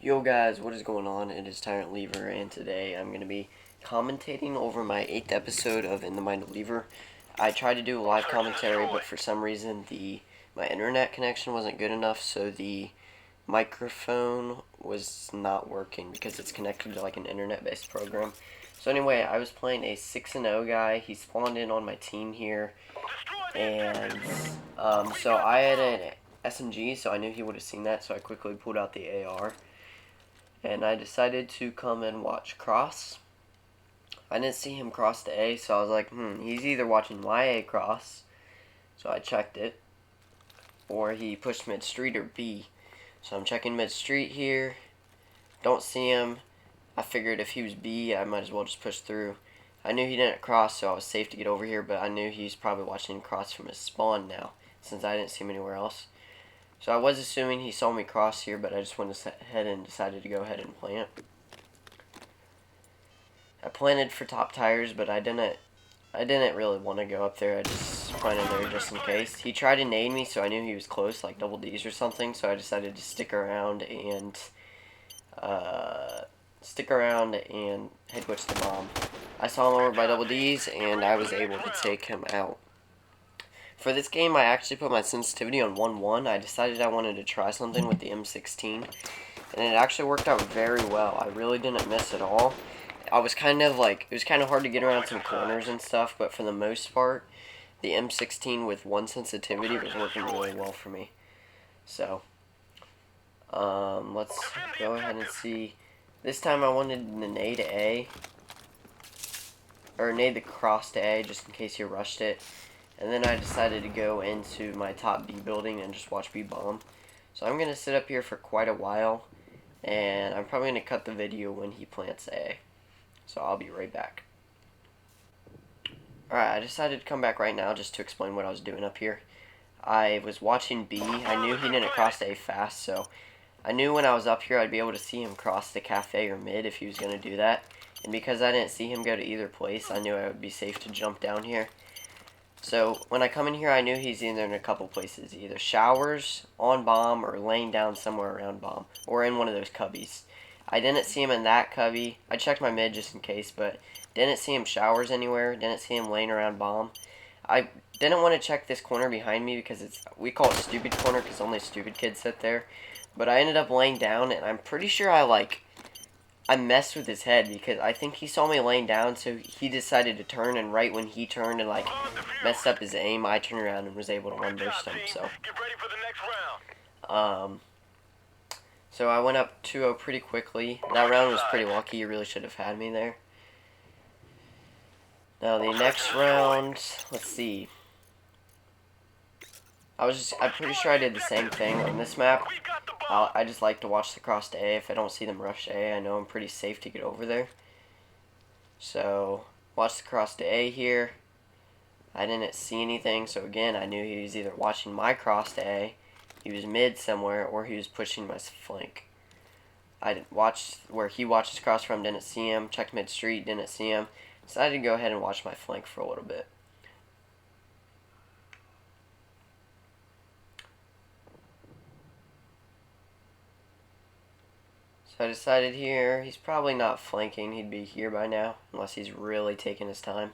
Yo guys, what is going on? It is Tyrant LEIVR, and today I'm going to be commentating over my 8th episode of In the Mind of LEIVR. I tried to do a live commentary, but for some reason my internet connection wasn't good enough, so the microphone was not working because it's connected to like an internet-based program. So anyway, I was playing a 6-0 guy. He spawned in on my team here, and so I had an SMG, so I knew he would have seen that, so I quickly pulled out the AR. And I decided to come and watch cross. I didn't see him cross to A, so I was like, he's either watching my A cross, so I checked it, or he pushed mid-street or B. So I'm checking mid-street here, don't see him. I figured if he was B, I might as well just push through. I knew he didn't cross, so I was safe to get over here, but I knew he's probably watching cross from his spawn now, since I didn't see him anywhere else. So I was assuming he saw me cross here, but I just went ahead and decided to go ahead and plant. I planted for top tires, but I didn't really want to go up there. I just planted there just in case. He tried to nade me, so I knew he was close, like double D's or something, so I decided to stick around and head glitch the bomb. I saw him over by double D's, and I was able to take him out. For this game, I actually put my sensitivity on 1-1. I decided I wanted to try something with the M16, and it actually worked out very well. I really didn't miss at all. I was kind of like, it was kind of hard to get around some corners and stuff, but for the most part, the M16 with 1 sensitivity was working really well for me. So, let's go ahead and see. This time I wanted to nade A, or nade the cross to A, just in case he rushed it. And then I decided to go into my top B building and just watch B bomb. So I'm going to sit up here for quite a while, and I'm probably going to cut the video when he plants A. So I'll be right back. Alright, I decided to come back right now just to explain what I was doing up here. I was watching B. I knew he didn't cross A fast, so I knew when I was up here I'd be able to see him cross the cafe or mid if he was going to do that. And because I didn't see him go to either place, I knew I would be safe to jump down here. So when I come in here, I knew he's either in a couple places, either showers, on bomb, or laying down somewhere around bomb, or in one of those cubbies. I didn't see him in that cubby. I checked my mid just in case, but didn't see him showers anywhere, didn't see him laying around bomb. I didn't want to check this corner behind me because we call it stupid corner because only stupid kids sit there. But I ended up laying down, and I'm pretty sure I messed with his head because I think he saw me laying down, so he decided to turn, and right when he turned and messed up his aim, I turned around and was able to one-burst him. So I went up 2-0 pretty quickly. That round was pretty lucky. You really should have had me there. Now the next round, let's see. I'm pretty sure I did the same thing on this map. I just like to watch the cross to A. If I don't see them rush A, I know I'm pretty safe to get over there. So, watch the cross to A here. I didn't see anything, so again, I knew he was either watching my cross to A, he was mid somewhere, or he was pushing my flank. I didn't watch where he watched his cross from, didn't see him. Checked mid-street, didn't see him. Decided to go ahead and watch my flank for a little bit. So I decided here, he's probably not flanking, he'd be here by now, unless he's really taking his time.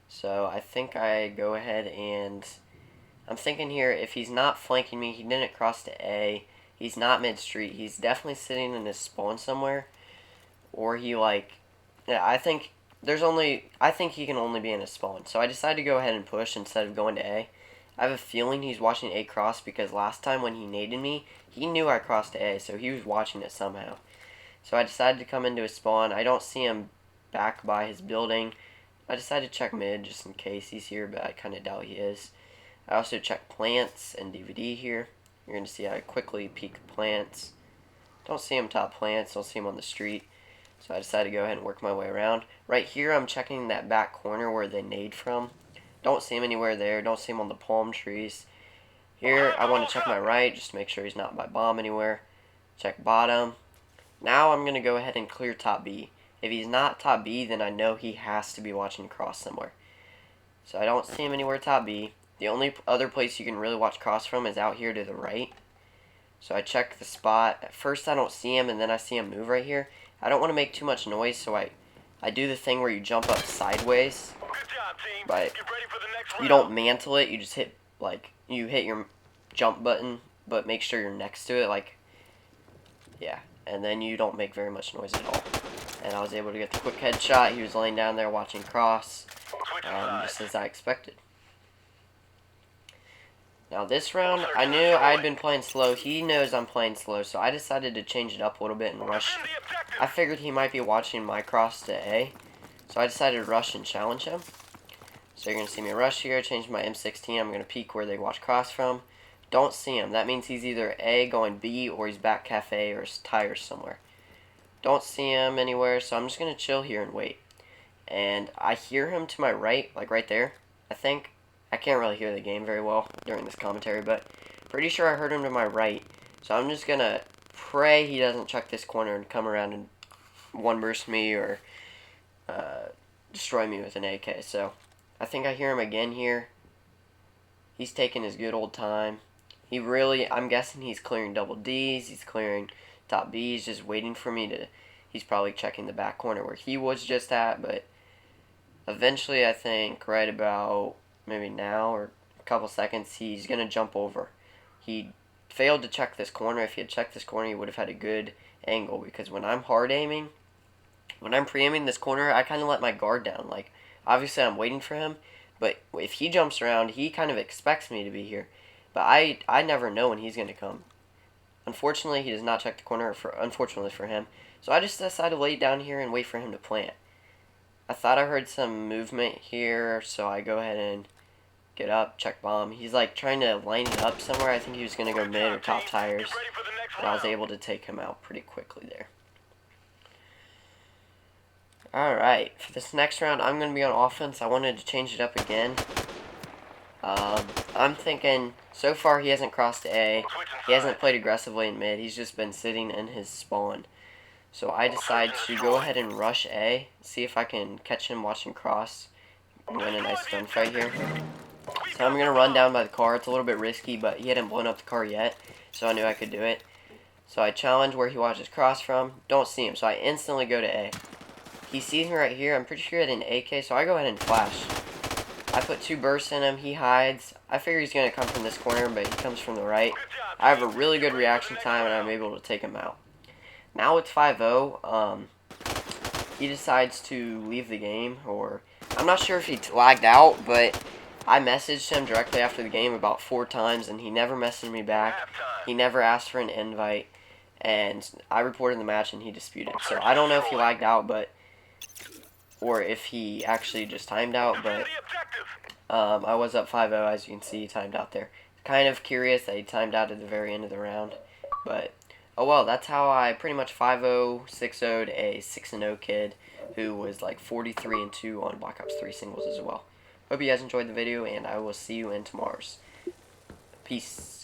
So I think I go ahead and, I'm thinking here, if he's not flanking me, he didn't cross to A, he's not mid-street, he's definitely sitting in his spawn somewhere, or I think he can only be in his spawn. So I decided to go ahead and push instead of going to A. I have a feeling he's watching A cross because last time when he naded me, he knew I crossed to A, so he was watching it somehow. So I decided to come into his spawn. I don't see him back by his building. I decided to check mid just in case he's here, but I kind of doubt he is. I also checked plants and DVD here. You're going to see I quickly peek plants. Don't see him top plants, don't see him on the street. So I decided to go ahead and work my way around. Right here I'm checking that back corner where they nade from. Don't see him anywhere there. Don't see him on the palm trees. Here, I want to check my right, just to make sure he's not by bomb anywhere. Check bottom. Now I'm going to go ahead and clear top B. If he's not top B, then I know he has to be watching cross somewhere. So I don't see him anywhere top B. The only other place you can really watch cross from is out here to the right. So I check the spot. At first I don't see him, and then I see him move right here. I don't want to make too much noise, so I do the thing where you jump up sideways. Good job, team. But Get ready for the next you round. don't mantle it. You just hit, you hit your jump button, but make sure you're next to it, yeah. And then you don't make very much noise at all. And I was able to get the quick headshot. He was laying down there watching cross, just as I expected. Now this round, I knew I'd been playing slow. He knows I'm playing slow, so I decided to change it up a little bit and rush. I figured he might be watching my cross to A, so I decided to rush and challenge him. So you're going to see me rush here, change my M16. I'm going to peek where they watch cross from. Don't see him. That means he's either A going B, or he's back cafe or tires somewhere. Don't see him anywhere, so I'm just going to chill here and wait. And I hear him to my right, like right there, I think. I can't really hear the game very well during this commentary, but pretty sure I heard him to my right. So I'm just going to pray he doesn't check this corner and come around and one burst me or destroy me with an AK. So I think I hear him again here. He's taking his good old time. I'm guessing he's clearing double Ds, he's clearing top Bs, just waiting for me to, he's probably checking the back corner where he was just at, but eventually I think right about maybe now or a couple seconds, he's going to jump over. He failed to check this corner. If he had checked this corner, he would have had a good angle, because when I'm hard aiming, when I'm pre-aiming this corner, I kind of let my guard down. Like, obviously I'm waiting for him, but if he jumps around, he kind of expects me to be here. But I never know when he's going to come. Unfortunately, he does not check the corner, unfortunately for him. So I just decided to lay down here and wait for him to plant. I thought I heard some movement here, so I go ahead and get up, check bomb. He's like trying to line it up somewhere. I think he was going to go mid or top tires. But I was able to take him out pretty quickly there. Alright, for this next round, I'm going to be on offense. I wanted to change it up again. I'm thinking, so far he hasn't crossed A. He hasn't played aggressively in mid. He's just been sitting in his spawn. So I decide to go ahead and rush A, see if I can catch him watching cross, and win a nice gunfight here. So I'm going to run down by the car. It's a little bit risky, but he hadn't blown up the car yet, so I knew I could do it. So I challenge where he watches cross from. Don't see him, so I instantly go to A. He sees me right here. I'm pretty sure he had an AK, so I go ahead and flash. I put 2 bursts in him. He hides. I figure he's going to come from this corner, but he comes from the right. I have a really good reaction time, and I'm able to take him out. Now it's 5-0. He decides to leave the game, or I'm not sure if he lagged out, but I messaged him directly after the game about 4 times, and he never messaged me back. He never asked for an invite, and I reported the match, and he disputed. So I don't know if he lagged out, or if he actually just timed out, but I was up 5-0, as you can see, he timed out there. Kind of curious that he timed out at the very end of the round, but oh well, that's how I pretty much 5-0, 6-0'd a 6-0 kid who was like 43-2 on Black Ops 3 Singles as well. Hope you guys enjoyed the video, and I will see you in tomorrow's. Peace.